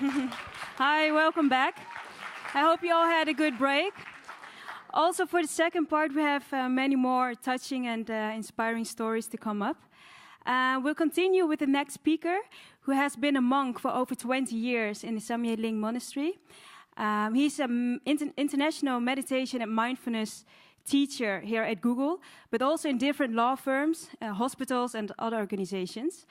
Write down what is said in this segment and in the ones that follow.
Hi, welcome back. I hope you all had a good break. Also, for the second part, we have many more touching and inspiring stories to come up. We'll continue with the next speaker, who has been a monk for over 20 years in the Samye Ling Monastery. He's an international meditation and mindfulness teacher here at Google, but also in different law firms, hospitals, and other organizations.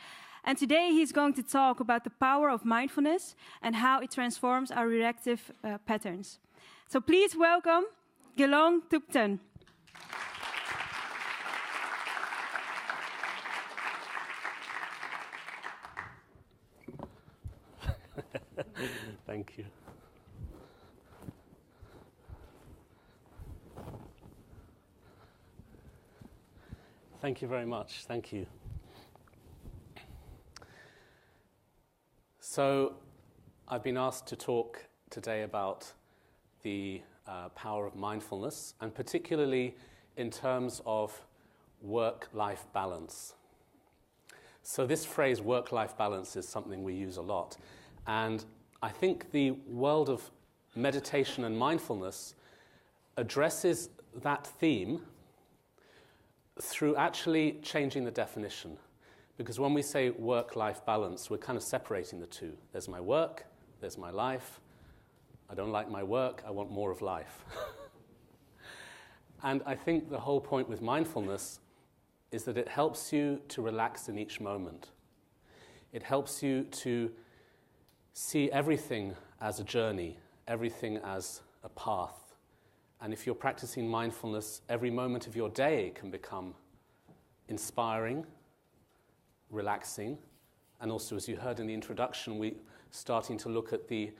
And today he's going to talk about the power of mindfulness and how it transforms our reactive patterns. So please welcome Gelong Thupten. Thank you. Thank you very much. Thank you. So, I've been asked to talk today about the power of mindfulness, and particularly in terms of work-life balance. So this phrase, work-life balance, is something we use a lot. And I think the world of meditation and mindfulness addresses that theme through actually changing the definition. Because when we say work-life balance, we're kind of separating the two. There's my work, there's my life. I don't like my work, I want more of life. And I think the whole point with mindfulness is that it helps you to relax in each moment. It helps you to see everything as a journey, everything as a path. And if you're practicing mindfulness, every moment of your day can become inspiring, relaxing, and also, as you heard in the introduction, we're starting to look at the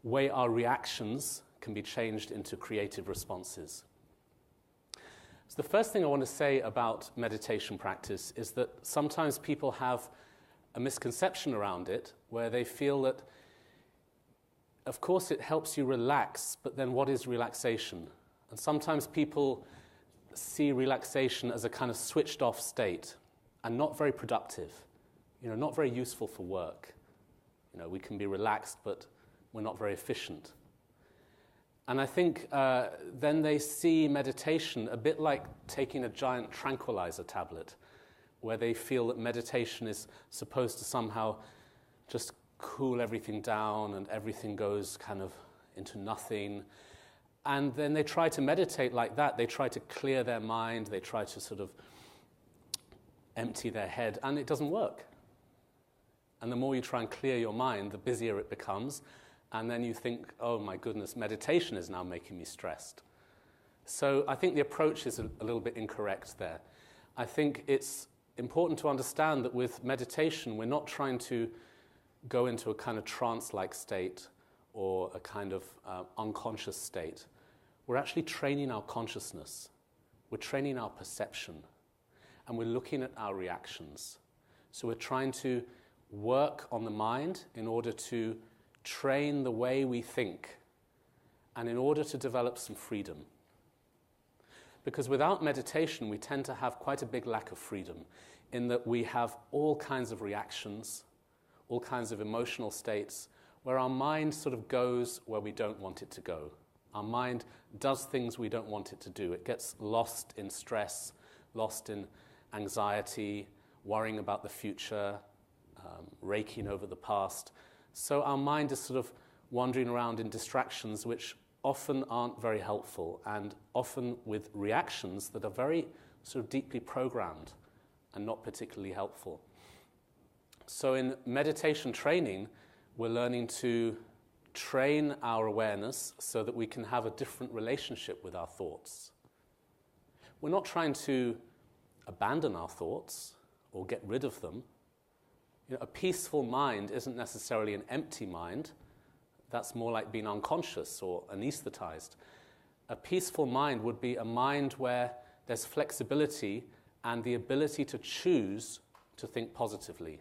way our reactions can be changed into creative responses. So the first thing I want to say about meditation practice is that sometimes people have a misconception around it, where they feel that, of course, it helps you relax, but then what is relaxation? And sometimes people see relaxation as a kind of switched off state, and not very productive, not very useful for work. We can be relaxed, but we're not very efficient. And I think then they see meditation a bit like taking a giant tranquilizer tablet, where they feel that meditation is supposed to somehow just cool everything down and everything goes kind of into nothing. And then they try to meditate like that. They try to clear their mind. They try to sort of empty their head, and it doesn't work. And the more you try and clear your mind, the busier it becomes, and then you think, oh my goodness, meditation is now making me stressed. So I think the approach is a little bit incorrect there. I think it's important to understand that with meditation, we're not trying to go into a kind of trance-like state or a kind of unconscious state. We're actually training our consciousness. We're training our perception. And we're looking at our reactions. So we're trying to work on the mind in order to train the way we think and in order to develop some freedom. Because without meditation, we tend to have quite a big lack of freedom in that we have all kinds of reactions, all kinds of emotional states where our mind sort of goes where we don't want it to go. Our mind does things we don't want it to do. It gets lost in stress, lost in anxiety, worrying about the future, raking over the past. So our mind is sort of wandering around in distractions which often aren't very helpful, and often with reactions that are very sort of deeply programmed and not particularly helpful. So in meditation training, we're learning to train our awareness so that we can have a different relationship with our thoughts. We're not trying to abandon our thoughts or get rid of them. A peaceful mind isn't necessarily an empty mind. That's more like being unconscious or anesthetized. A peaceful mind would be a mind where there's flexibility and the ability to choose to think positively,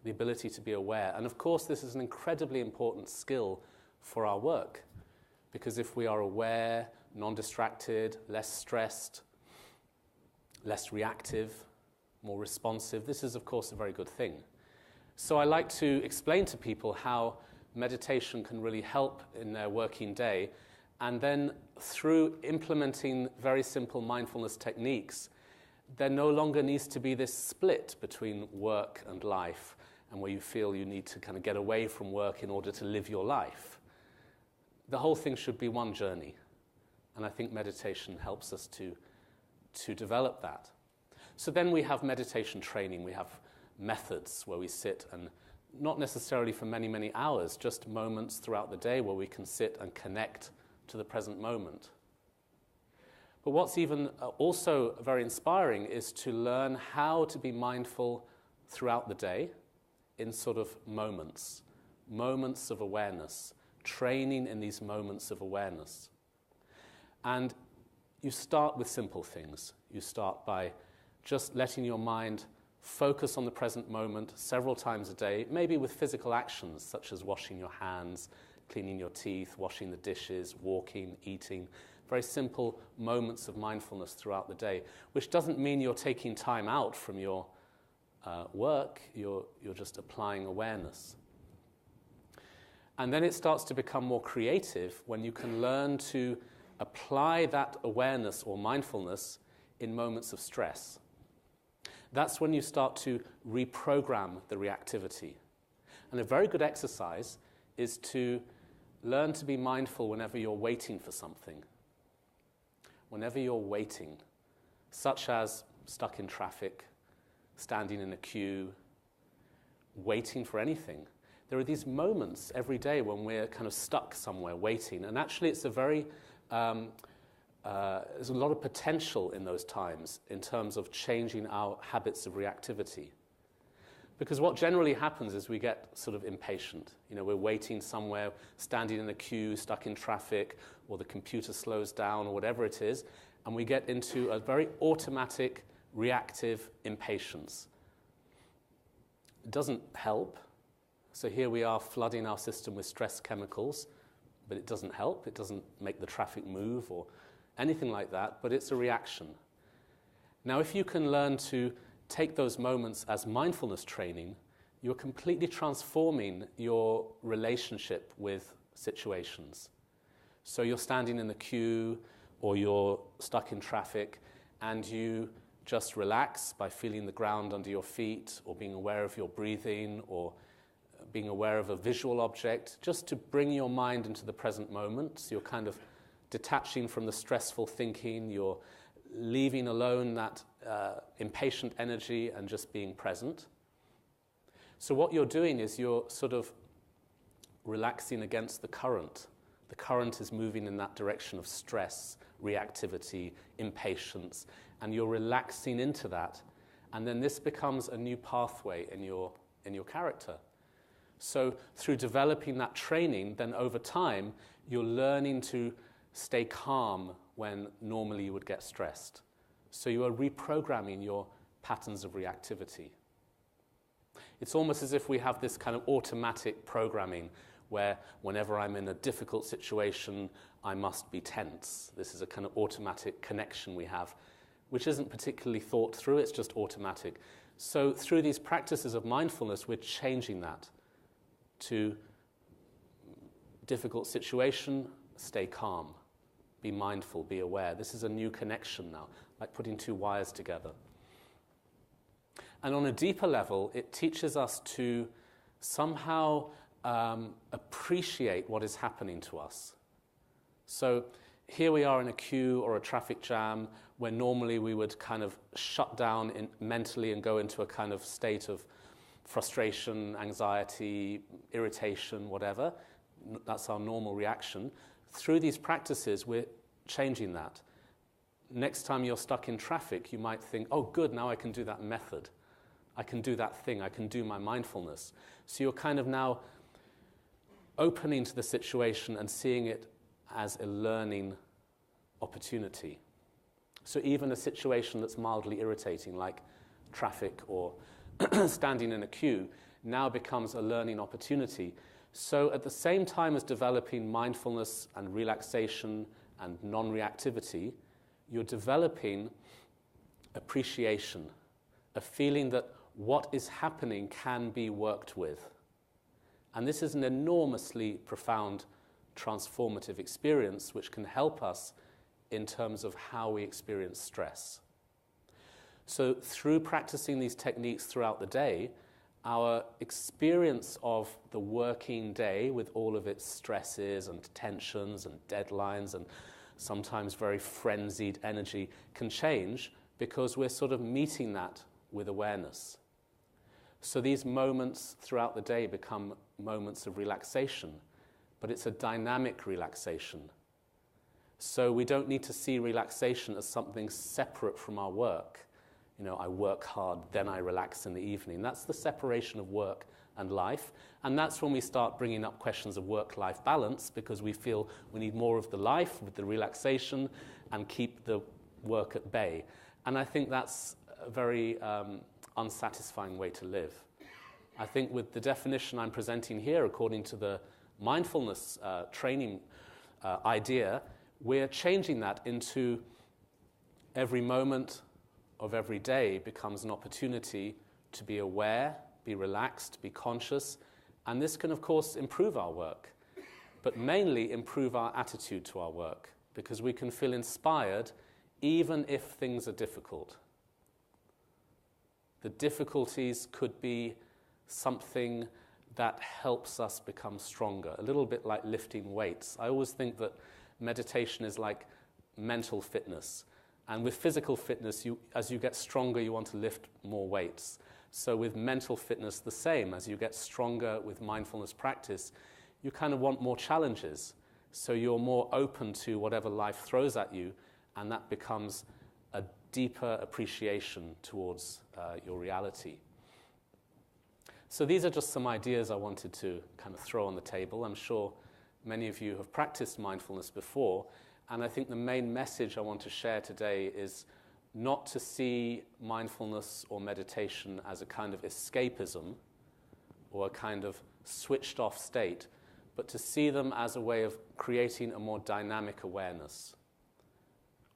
the ability to be aware. And of course, this is an incredibly important skill for our work, because if we are aware, non-distracted, less stressed, less reactive, more responsive, this is, of course, a very good thing. So I like to explain to people how meditation can really help in their working day, and then through implementing very simple mindfulness techniques, there no longer needs to be this split between work and life, and where you feel you need to kind of get away from work in order to live your life. The whole thing should be one journey, and I think meditation helps us to develop that. So then we have meditation training, we have methods where we sit, and not necessarily for many, many hours, just moments throughout the day where we can sit and connect to the present moment. But what's even also very inspiring is to learn how to be mindful throughout the day in sort of moments of awareness, training in these moments of awareness. And you start with simple things. You start by just letting your mind focus on the present moment several times a day, maybe with physical actions such as washing your hands, cleaning your teeth, washing the dishes, walking, eating. Very simple moments of mindfulness throughout the day, which doesn't mean you're taking time out from your work, you're just applying awareness. And then it starts to become more creative when you can learn to apply that awareness or mindfulness in moments of stress. That's when you start to reprogram the reactivity. And a very good exercise is to learn to be mindful whenever you're waiting for something. Whenever you're waiting, such as stuck in traffic, standing in a queue, waiting for anything. There are these moments every day when we're kind of stuck somewhere waiting. And actually it's a very there's a lot of potential in those times in terms of changing our habits of reactivity. Because what generally happens is we get sort of impatient. You know, we're waiting somewhere, standing in a queue, stuck in traffic, or the computer slows down, or whatever it is, and we get into a very automatic, reactive impatience. It doesn't help. So here we are flooding our system with stress chemicals, but it doesn't help. It doesn't make the traffic move or anything like that, but it's a reaction. Now, if you can learn to take those moments as mindfulness training, you're completely transforming your relationship with situations. So you're standing in the queue or you're stuck in traffic and you just relax by feeling the ground under your feet or being aware of your breathing or being aware of a visual object, just to bring your mind into the present moment. So you're kind of detaching from the stressful thinking, you're leaving alone that impatient energy and just being present. So what you're doing is you're sort of relaxing against the current. The current is moving in that direction of stress, reactivity, impatience, and you're relaxing into that. And then this becomes a new pathway in your character. So through developing that training, then over time, you're learning to stay calm when normally you would get stressed. So you are reprogramming your patterns of reactivity. It's almost as if we have this kind of automatic programming where whenever I'm in a difficult situation, I must be tense. This is a kind of automatic connection we have, which isn't particularly thought through, it's just automatic. So through these practices of mindfulness, we're changing that to difficult situation, stay calm, be mindful, be aware. This is a new connection now, like putting two wires together. And on a deeper level, it teaches us to somehow appreciate what is happening to us. So here we are in a queue or a traffic jam where normally we would kind of shut down mentally and go into a kind of state of frustration, anxiety, irritation, whatever. That's our normal reaction. Through these practices, we're changing that. Next time you're stuck in traffic, you might think, oh, good, now I can do that method. I can do that thing. I can do my mindfulness. So you're kind of now opening to the situation and seeing it as a learning opportunity. So even a situation that's mildly irritating, like traffic or standing in a queue, now becomes a learning opportunity. So at the same time as developing mindfulness and relaxation and non-reactivity, you're developing appreciation, a feeling that what is happening can be worked with. And this is an enormously profound, transformative experience which can help us in terms of how we experience stress. So through practicing these techniques throughout the day, our experience of the working day with all of its stresses and tensions and deadlines and sometimes very frenzied energy can change because we're sort of meeting that with awareness. So these moments throughout the day become moments of relaxation, but it's a dynamic relaxation. So we don't need to see relaxation as something separate from our work. You know, I work hard, then I relax in the evening. That's the separation of work and life. And that's when we start bringing up questions of work-life balance, because we feel we need more of the life with the relaxation and keep the work at bay. And I think that's a very unsatisfying way to live. I think with the definition I'm presenting here, according to the mindfulness training idea, we're changing that into every moment of every day becomes an opportunity to be aware, be relaxed, be conscious, and this can, of course, improve our work, but mainly improve our attitude to our work, because we can feel inspired even if things are difficult. The difficulties could be something that helps us become stronger, a little bit like lifting weights. I always think that meditation is like mental fitness. And with physical fitness, as you get stronger, you want to lift more weights. So with mental fitness, the same. As you get stronger with mindfulness practice, you kind of want more challenges. So you're more open to whatever life throws at you, and that becomes a deeper appreciation towards your reality. So these are just some ideas I wanted to kind of throw on the table. I'm sure many of you have practiced mindfulness before, and I think the main message I want to share today is not to see mindfulness or meditation as a kind of escapism or a kind of switched off state, but to see them as a way of creating a more dynamic awareness.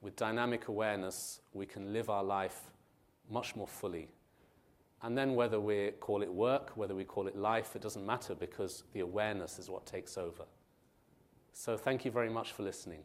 With dynamic awareness, we can live our life much more fully. And then whether we call it work, whether we call it life, it doesn't matter, because the awareness is what takes over. So thank you very much for listening.